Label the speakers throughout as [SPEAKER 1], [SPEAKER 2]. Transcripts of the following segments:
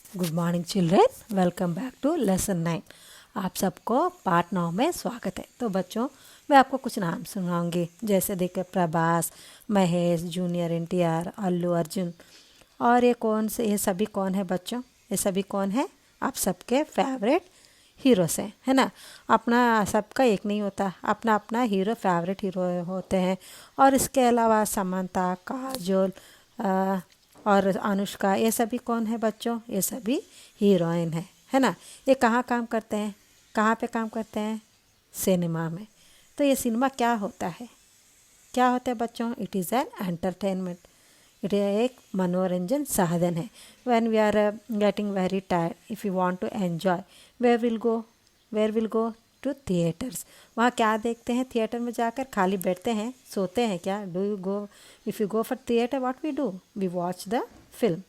[SPEAKER 1] Good morning children, welcome back to lesson 9। आप सबको part 9 में स्वागत है। तो बच्चों, मैं आपको कुछ नाम सुनाऊंगी, जैसे देखिए प्रभास, महेश, जूनियर एनटीआर, अल्लू अर्जुन। और ये सभी कौन है बच्चों? ये सभी कौन है? आप सबके फेवरेट हीरोज़ हैं, है ना। अपना सबका एक नहीं होता, अपना अपना हीरो फेवरेट हीरो होते हैं। और इसके अलावा समंता, काजोल और अनुष्का, ये सभी कौन है बच्चों? ये सभी हीरोइन है ना। ये कहाँ काम करते हैं? कहाँ पे काम करते हैं? सिनेमा में। तो ये सिनेमा क्या होता है? क्या होता है बच्चों? It is an entertainment. It एक मनोरंजन साधन है। When we are getting very tired, if you want to enjoy, where will go to theatres. वहाँ क्या देखते हैं? थिएटर में जाकर खाली बैठते हैं, सोते हैं क्या? Do you go? If you go for theatre, what we do? We watch the film,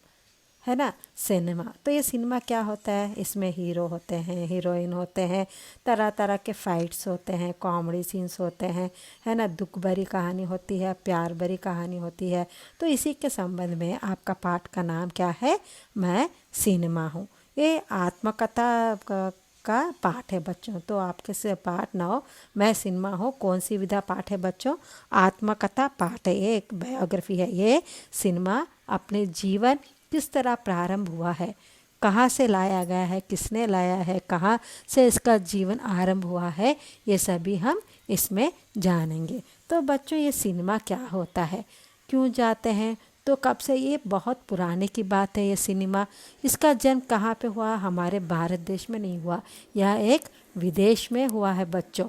[SPEAKER 1] है ना, सिनेमा। तो ये सिनेमा क्या होता है? इसमें हीरो होते हैं, हीरोइन होते हैं, तरह तरह के फाइट्स होते हैं, कॉमेडी सीन्स होते हैं, है ना, दुख भरी कहानी होती है, प्यार भरी कहानी होती है। तो इसी के संबंध में आपका पाठ का नाम क्या है? मैं सिनेमा हूँ। ये आत्मकथा का पाठ है बच्चों। तो आपके से पाठ 9 मैं सिनेमा हूँ, कौन सी विधा पाठ है बच्चों? आत्मकथा पाठ है। ये एक बायोग्राफी है। ये सिनेमा अपने जीवन किस तरह प्रारंभ हुआ है, कहाँ से लाया गया है, किसने लाया है, कहाँ से इसका जीवन आरंभ हुआ है, ये सभी हम इसमें जानेंगे। तो बच्चों, ये सिनेमा क्या होता है, क्यों जाते हैं? तो कब से? ये बहुत पुराने की बात है। ये सिनेमा, इसका जन्म कहाँ पे हुआ? हमारे भारत देश में नहीं हुआ, यह एक विदेश में हुआ है बच्चों।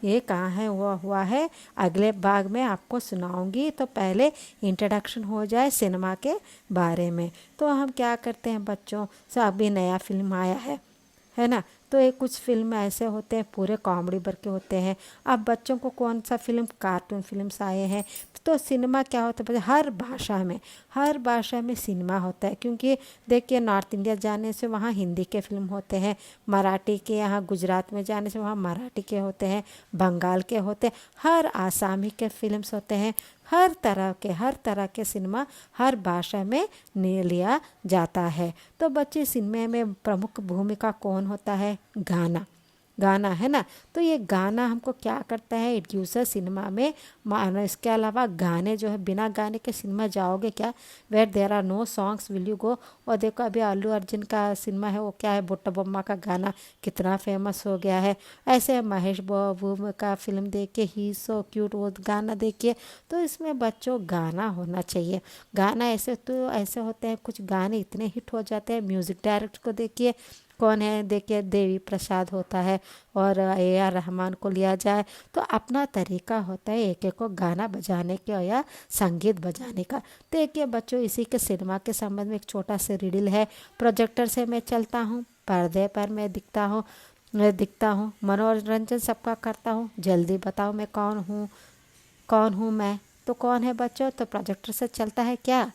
[SPEAKER 1] ये कहाँ है हुआ है, अगले भाग में आपको सुनाऊंगी। तो पहले इंट्रोडक्शन हो जाए सिनेमा के बारे में। तो हम क्या करते हैं बच्चों, सब अभी नया फिल्म आया है ना। तो ये कुछ फिल्म ऐसे होते हैं पूरे कॉमेडी भर के होते हैं। अब बच्चों को कौन सा फिल्म, कार्टून फिल्म्स आए हैं। तो सिनेमा क्या होता है? हर भाषा में सिनेमा होता है। क्योंकि देखिए, नॉर्थ इंडिया जाने से वहाँ हिंदी के फिल्म होते हैं, मराठी के, यहाँ गुजरात में जाने से वहाँ मराठी के होते हैं, बंगाल के होते हैं, हर आसामी के फिल्म्स होते हैं। हर तरह के सिनेमा हर भाषा में लिया जाता है। तो बच्चे, सिनेमा में प्रमुख भूमिका कौन होता है? गाना, है ना। तो ये गाना हमको क्या करता है? इट गिव्स अ सिनेमा में मानो। इसके अलावा गाने जो है, बिना गाने के सिनेमा जाओगे क्या? Where there are no songs will you go? और देखो, अभी अल्लू अर्जुन का सिनेमा है, वो क्या है, बुट्टा बम्मा का गाना कितना फेमस हो गया है। ऐसे महेश बाबू का फिल्म देखिए, ही सो क्यूट, वो गाना देखिए। तो इसमें बच्चों गाना होना चाहिए। गाना ऐसे होते हैं, कुछ गाने इतने हिट हो जाते हैं। म्यूज़िक डायरेक्टर को देखिए, कौन है? देखिए, देवी प्रसाद होता है। और AR रहमान को लिया जाए तो अपना तरीका होता है एक एक को गाना बजाने का या संगीत बजाने का। देखिए बच्चों, इसी के सिनेमा के संबंध में एक छोटा सा रिडल है। प्रोजेक्टर से मैं चलता हूँ, पर्दे पर मैं दिखता हूँ, मनोरंजन सबका करता हूँ, जल्दी बताओ मैं कौन हूँ मैं? तो कौन है बच्चों? तो प्रोजेक्टर से चलता है क्या?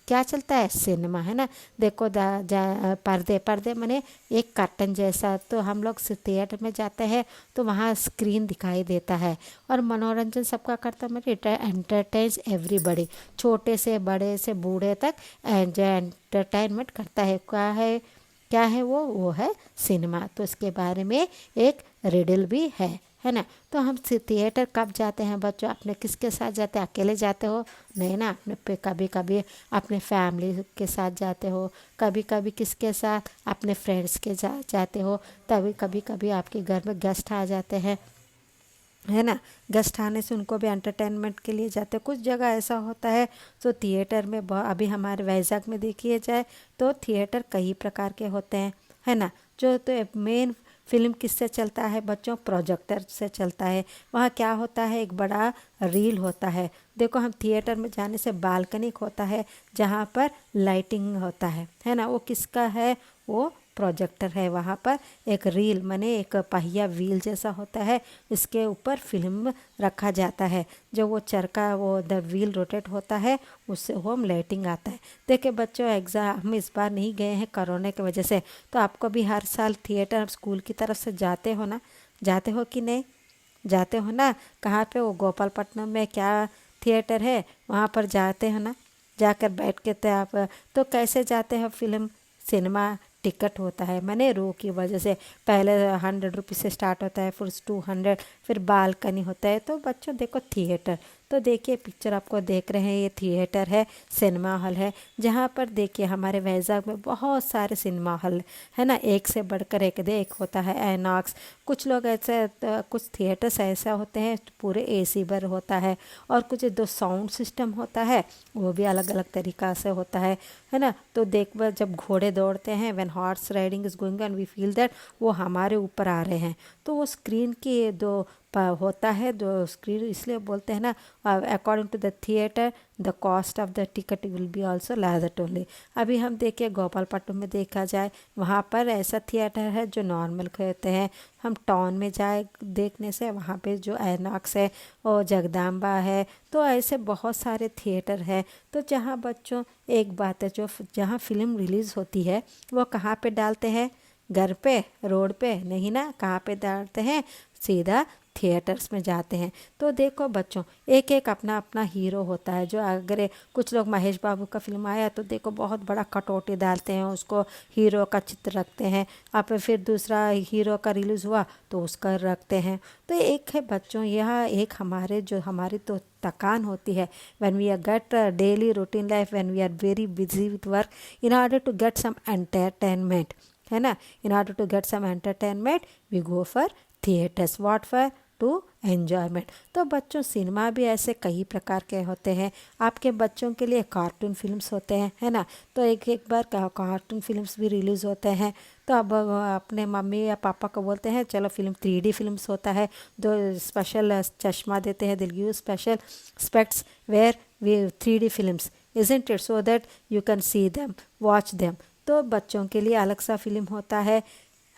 [SPEAKER 1] क्या चलता है? सिनेमा, है ना। देखो, पर्दे मने एक कर्टन जैसा। तो हम लोग थिएटर में जाते हैं तो वहाँ स्क्रीन दिखाई देता है। और मनोरंजन सबका करता है, मतलब एंटरटेन्स एवरीबडी, छोटे से बड़े से बूढ़े तक एंटरटेनमेंट करता है। क्या है वो है सिनेमा। तो इसके बारे में एक रिडल भी है ना। तो हम थिएटर कब जाते हैं बच्चों? अपने किसके साथ जाते हैं? अकेले जाते हो? नहीं ना, अपने पे कभी कभी अपने फैमिली के साथ जाते हो, कभी कभी किसके साथ? अपने फ्रेंड्स के साथ जाते हो। तभी कभी आपके घर में गेस्ट आ जाते हैं, है ना। गेस्ट आने से उनको भी एंटरटेनमेंट के लिए जाते हैं। कुछ जगह ऐसा होता है तो थिएटर में अभी हमारे वैजाग में देखिए जाए तो थिएटर कई प्रकार के होते हैं, है ना। जो तो मेन फिल्म किससे चलता है बच्चों? प्रोजेक्टर से चलता है। वहाँ क्या होता है? एक बड़ा रील होता है। देखो, हम थिएटर में जाने से बालकनी होता है जहाँ पर लाइटिंग होता है ना। वो किसका है? वो प्रोजेक्टर है। वहाँ पर एक रील माने एक पहिया व्हील जैसा होता है, इसके ऊपर फिल्म रखा जाता है। जो वो चरखा, वो द व्हील रोटेट होता है, उससे होम लाइटिंग आता है। देखिए बच्चों, एग्ज़ाम हम इस बार नहीं गए हैं कोरोना की वजह से। तो आपको भी हर साल थिएटर स्कूल की तरफ से जाते हो ना? जाते हो कि नहीं? जाते हो ना। कहाँ पे? वो गोपालपट्टनम में क्या थिएटर है, वहाँ पर जाते हो ना। जाकर बैठ के तो आप, तो कैसे जाते हो फिल्म सिनेमा टिकट होता है, मैंने रो की वजह से पहले 100 रुपीज़ से स्टार्ट होता है, फिर 200, फिर बालकनी होता है। तो बच्चों देखो थिएटर, तो देखिए पिक्चर आपको देख रहे हैं, ये थिएटर है, सिनेमा हॉल है, जहाँ पर देखिए हमारे वैजाग में बहुत सारे सिनेमा हॉल है ना, एक से बढ़कर एक होता है आइनॉक्स। कुछ लोग ऐसे कुछ थिएटर्स ऐसा होते हैं पूरे एसी भर होता है, और कुछ जो साउंड सिस्टम होता है वो भी अलग अलग तरीक़ा से होता है ना। तो देख जब घोड़े दौड़ते हैं, when horse riding is going on, we feel that वो हमारे ऊपर आ रहे हैं। तो वो स्क्रीन की जो होता है, जो स्क्रीन इसलिए बोलते हैं ना, according to the theatre the cost of the ticket will be also that only. अभी हम देखिए गोपालपट्टनम में देखा जाए, वहाँ पर ऐसा थिएटर है जो नॉर्मल कहते हैं। हम टाउन में जाए देखने से, वहाँ पे जो आइनॉक्स है और जगदम्बा है, तो ऐसे बहुत सारे थिएटर है। तो जहाँ बच्चों एक बात है, जो जहाँ फिल्म रिलीज़ होती है वो कहाँ पे डालते हैं? घर पे, रोड पे नहीं ना, कहाँ पे डालते हैं? सीधा थिएटर्स में जाते हैं। तो देखो बच्चों, एक एक अपना अपना हीरो होता है। जो अगर कुछ लोग महेश बाबू का फिल्म आया तो देखो बहुत बड़ा कटौती डालते हैं, उसको हीरो का चित्र रखते हैं। आप फिर दूसरा हीरो का रिलीज़ हुआ तो उसका रखते हैं। तो एक है बच्चों, यह एक हमारी तो थकान होती है, when we are get daily routine life, when we are very busy with work, in order to get some entertainment, है ना, in order to get some entertainment we go for theatres. What for? To enjoyment. तो बच्चों cinema भी ऐसे कई प्रकार के होते हैं। आपके बच्चों के लिए कार्टून फिल्म्स होते हैं, है ना, तो एक एक बार कार्टून फिल्म्स भी रिलीज़ होते हैं। तो अब अपने मम्मी या पापा को बोलते हैं चलो फिल्म 3D फिल्म्स होता है, जो स्पेशल चश्मा देते हैं, they'll give special specs where we 3D films isn't it, so that you can see them, watch them. तो बच्चों के लिए अलग सा फिल्म होता है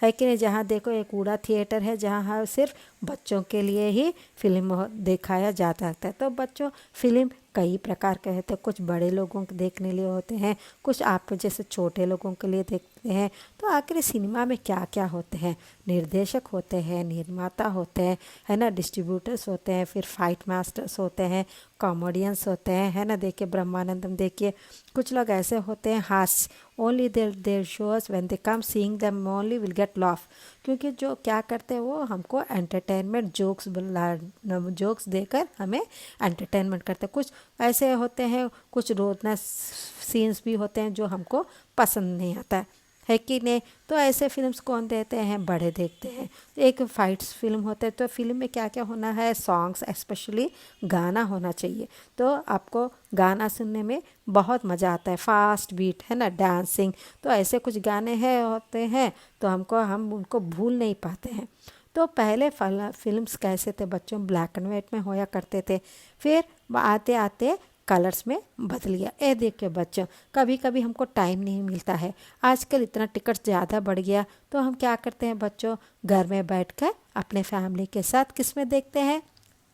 [SPEAKER 1] कि नहीं। जहाँ देखो एक कूड़ा थिएटर है, जहाँ सिर्फ बच्चों के लिए ही फिल्म दिखाया जाता है। तो बच्चों फिल्म कई प्रकार के होते हैं, कुछ बड़े लोगों के देखने लिए होते हैं, कुछ आप जैसे छोटे लोगों के लिए देखते हैं। तो आखिर सिनेमा में क्या क्या होते हैं? निर्देशक होते हैं, निर्माता होते हैं, है ना, डिस्ट्रीब्यूटर्स होते हैं, फिर फाइट मास्टर्स होते हैं, कॉमेडियंस होते हैं, है ना। देखिए ब्रह्मानंदम, देखिए कुछ लोग ऐसे होते हैं हास्य, only there shows when they come seeing them only will get laugh, क्योंकि जो क्या करते हैं वो हमको एंटरटेनमेंट जोक्स देकर हमें एंटरटेनमेंट करते हैं। कुछ ऐसे होते हैं, कुछ रोना सीन्स भी होते हैं जो हमको पसंद नहीं आता है कि नहीं। तो ऐसे फिल्म्स कौन देते हैं? बड़े देखते हैं। एक फाइट्स फिल्म होते हैं, तो फिल्म में क्या क्या होना है? सॉन्ग्स, स्पेशली गाना होना चाहिए। तो आपको गाना सुनने में बहुत मज़ा आता है, फास्ट बीट, है ना, डांसिंग। तो ऐसे कुछ गाने हैं होते हैं, तो हम उनको भूल नहीं पाते हैं। तो पहले फिल्म्स कैसे थे बच्चों? ब्लैक एंड वाइट में होया करते थे, फिर आते आते कलर्स में बदल गया। ए देखिए बच्चों, कभी कभी हमको टाइम नहीं मिलता है, आजकल इतना टिकट ज़्यादा बढ़ गया, तो हम क्या करते हैं बच्चों? घर में बैठकर अपने फैमिली के साथ किस में देखते हैं?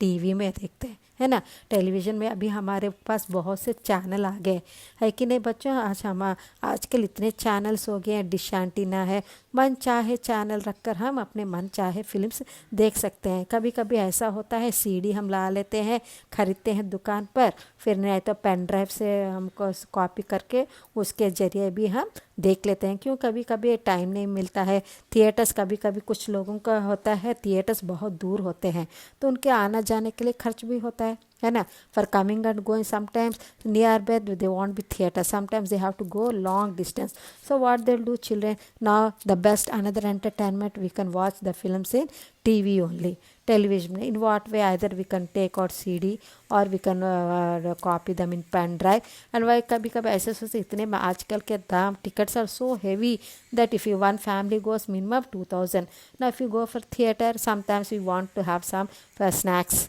[SPEAKER 1] टीवी में देखते हैं, है ना। टेलीविज़न में अभी हमारे पास बहुत से चैनल आ गए है कि नहीं बच्चों। आजकल इतने चैनल्स हो गए हैं, डिश एंटीना है, मन चाहे चैनल रखकर हम अपने मन चाहे फिल्म्स देख सकते हैं। कभी कभी ऐसा होता है सीडी हम ला लेते हैं, ख़रीदते हैं दुकान पर, फिर नहीं तो पेन ड्राइव से हमको कॉपी करके उसके ज़रिए भी हम देख लेते हैं। क्यों? कभी कभी टाइम नहीं मिलता है। थिएटर्स कभी कभी कुछ लोगों का होता है, थिएटर्स बहुत दूर होते हैं, तो उनके आना जाने के लिए खर्च भी होता है ना। For coming and going sometimes near by they won't be theatre, sometimes they have to go long distance. So what they do children now, the best another entertainment we can watch the films in TV only, television. In what way? Either we can take out CD or we can copy them in pen drive. And why कभी कभी ऐसे सोचते इतने में आजकल के दाम tickets are so heavy that if you one family goes minimum 2000. Now if you go for theater, sometimes we want to have some snacks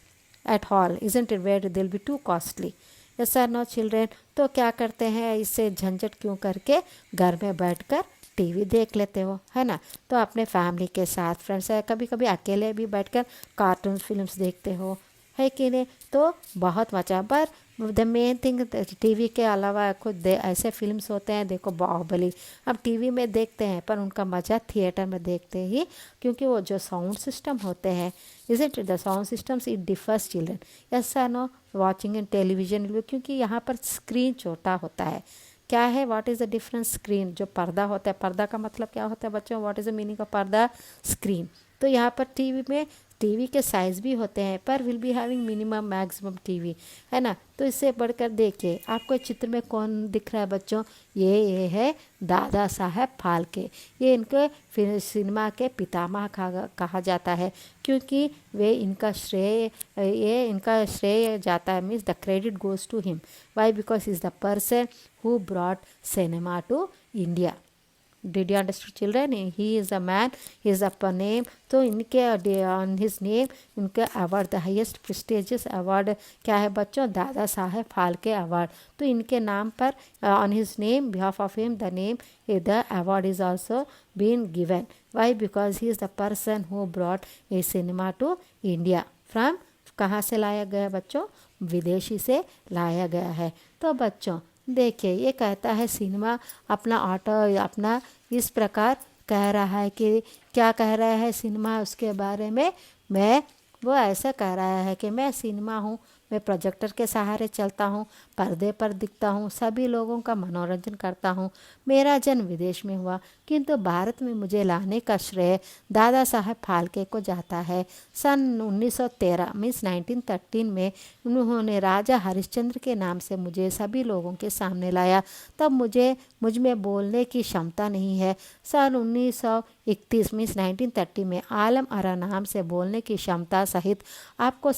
[SPEAKER 1] at hall, isn't it, where they'll be too costly. Yes or no children? तो क्या करते हैं, इससे झंझट क्यों करके घर में बैठकर टीवी देख लेते हो, है ना। तो अपने फैमिली के साथ, फ्रेंड्स है, कभी कभी अकेले भी बैठकर कार्टून फिल्म्स देखते हो, है कि नहीं। तो बहुत मज़ा। पर द मेन थिंग, टीवी के अलावा खुद ऐसे फिल्म्स होते हैं, देखो बाहुबली अब टीवी में देखते हैं, पर उनका मज़ा थिएटर में देखते ही, क्योंकि वो जो साउंड सिस्टम होते हैं, isn't it, the sound systems it differs children. Yes or no, watching in television, क्योंकि यहाँ पर स्क्रीन छोटा होता है, क्या है, what is the difference, screen जो पर्दा होता है, पर्दा का मतलब क्या होता है बच्चों, what is the meaning of पर्दा, स्क्रीन। तो यहाँ पर टीवी में टीवी के साइज़ भी होते हैं, पर will be having minimum maximum TV, है ना। तो इससे बढ़कर देखिए आपको चित्र में कौन दिख रहा है बच्चों, ये है दादा साहब फाल्के। ये इनके फिर सिनेमा के पितामह कहा जाता है, क्योंकि वे इनका श्रेय जाता है, means the credit goes to him. Why, because is the person who brought cinema to India. Did you understand children? He is a man, he is a name. तो इनके on his name इनके award, the highest prestigious award क्या है बच्चों, Dada Saheb Phalke award. तो इनके नाम पर on his name, behalf of him, the name, the award is also been given. Why? Because he is the person who brought a cinema to India from, कहाँ से लाया गया बच्चों, विदेशी से लाया गया है। तो बच्चों देखिए ये कहता है सिनेमा अपना अपना इस प्रकार कह रहा है कि क्या कह रहा है सिनेमा उसके बारे में, वो ऐसा कह रहा है कि मैं सिनेमा हूँ, मैं प्रोजेक्टर के सहारे चलता हूँ, पर्दे पर दिखता हूँ, सभी लोगों का मनोरंजन करता हूँ। मेरा जन्म विदेश में हुआ, किंतु भारत में मुझे लाने का श्रेय दादा साहब फाल्के को जाता है। सन 1913 मीन्स 1913 में उन्होंने राजा हरिश्चंद्र के नाम से मुझे सभी लोगों के सामने लाया। तब मुझ में बोलने की क्षमता नहीं है। सन 1931 मीन्स 1930 में आलम आरा नाम से बोलने की क्षमता सहित आपके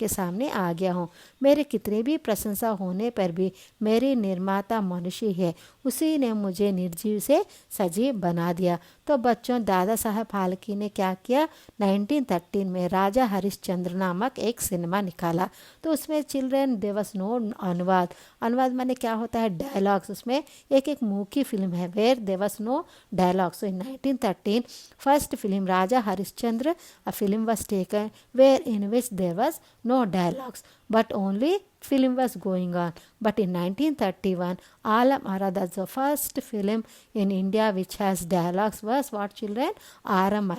[SPEAKER 1] सामने आ गया हूँ। मेरे कितने भी प्रशंसा होने पर भी मेरी निर्माता मनुष्य है, उसी ने मुझे निर्जीव से सजीव बना दिया। तो बच्चों दादा साहब फाल्के ने क्या किया, 1913 में राजा हरिश्चंद्र नामक एक सिनेमा निकाला। तो उसमें चिल्ड्रन देयर वाज नो अनुवाद माने क्या होता है, डायलॉग्स। उसमें एक मूकी फिल्म है where there was no dialogues. So in 1913 first film Raja Harishchandra a film was taken where in which there was no dialogues but only film was going on. But in 1931 Alam Ara, that's the first film in India which has dialogues, was what children, Alam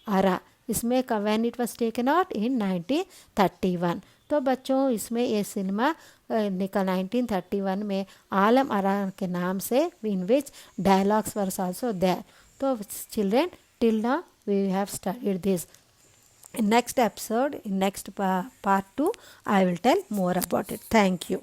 [SPEAKER 1] Ara। इसमें when it was taken out in 1931। तो बच्चों इसमें ये cinema निकल 1931 में आलम आरा के नाम से, in which dialogues were also there। तो children till now we have studied this. In next episode, in next part 2, I will tell more about it. Thank you.